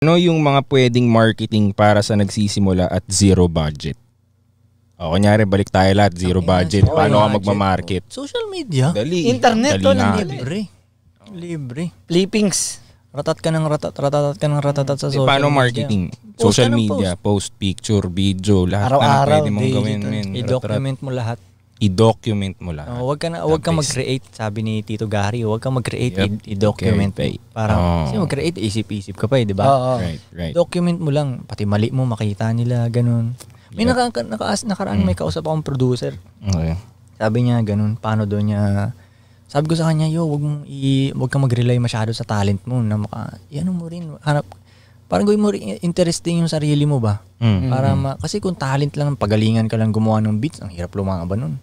Ano yung mga pwedeng marketing para sa nagsisimula at zero budget? O, kunyari, balik tayo lahat, zero budget. Paano ka magmamarket? Social media. Dali. Internet, Dali na. Libre. Flippings. Ratat ka ng ratat sa social paano media. marketing? Social media, post, picture, video, lahat Araw-araw, na pwede mong gawin. I-document mo lahat. I-document mo lahat. Huwag ka mag-create, sabi ni Tito Gary, huwag ka mag-create, i-document. Parang, kasi mag-create, isip-isip ka pa di ba? Right. Document mo lang, pati mali mo, makita nila, ganun. May nakaraan may kausap akong producer. Okay. Sabi niya, ganun, paano doon niya, sabi ko sa kanya, wag kang mag-rely masyado sa talent mo, na ano mo rin, parang gawin mo rin interesting yung sarili mo ba? Kasi kung talent lang, pagalingan ka lang gumawa ng beats, ang hirap lumaban nun.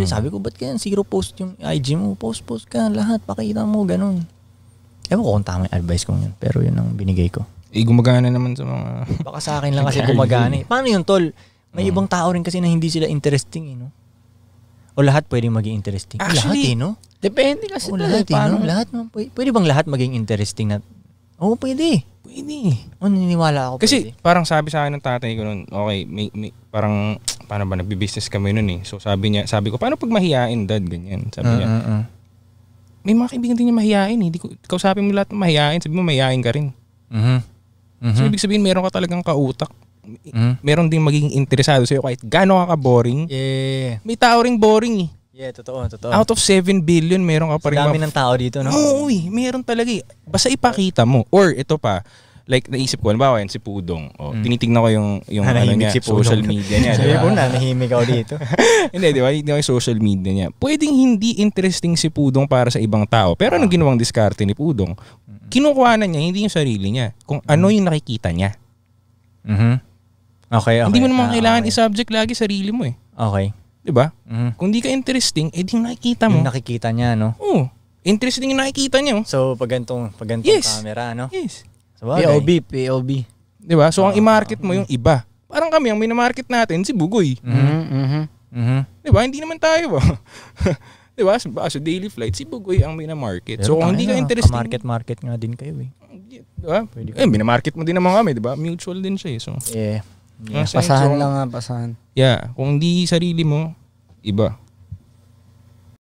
Sabi ko, ba't kaya zero post yung IG mo? Post ka, lahat, pakita mo, ganun. Ewan ko kung tama yung advice ko yun, pero yun ang binigay ko. Gumagana naman sa mga... Baka sa akin lang kasi gumagana eh. Paano yun, tol? May ibang tao rin kasi na hindi sila interesting eh, no? O lahat pwedeng maging interesting? Actually, lahat eh, no? Depende kasi. Lahat eh, no? Lahat, no? Pwede bang lahat maging interesting na... Oo, pwede. Naniniwala ako. Kasi parang sabi sa akin ng tatay ko noon, okay, may parang paano ba nagbi-business kami noon eh. So sabi ko, paano pag mahiyain, dad, ganyan. Sabi niya, may mga kaibigan din niya mahiyain eh. Kausapin mo lahat ng mahiyain, sabi mo mahiyain ka rin. So ibig sabihin meron ka talagang kautak. Meron ding magiging interesado sa'yo kahit gaano ka boring. Yeah. May tao ring boring eh. Yeah, totoo. Out of 7 billion, meron ka pa rin. Dami ng tao dito, no? Oo, meron talaga eh. Basta ipakita mo. Or ito pa, like naisip ko, halimbawa yan, si Pudong. Tinitignan ko yung ano niya, si social media niya. Sabi ko na, nahimik ako dito. Hindi, di ba? Hindi ko yung social media niya. Pwedeng hindi interesting si Pudong para sa ibang tao. Pero anong ginawang diskarte ni Pudong? Kinukuha na niya, hindi yung sarili niya. Kung ano yung nakikita niya. Okay. Hindi mo naman kailangan i-subject lagi sarili mo eh. Okay. Diba? Kung di ka interesting, di yung nakikita mo. Yung nakikita niya, no? Oo. Interesting yung nakikita niya. So, pag gantong camera, no? Yes. POV. Diba? So, ang i-market mo yung iba. Parang kami, ang minamarket natin, si Bugoy. Diba? Hindi naman tayo ba? Diba? So, daily flight, si Bugoy ang minamarket. So, kung hindi ka interesting... Market nga din kayo eh. Diba? Minamarket mo din naman kami, diba? Mutual din siya eh. So, pasahan lang nga, pasahan. Yeah. Kung hindi sarili mo, iba.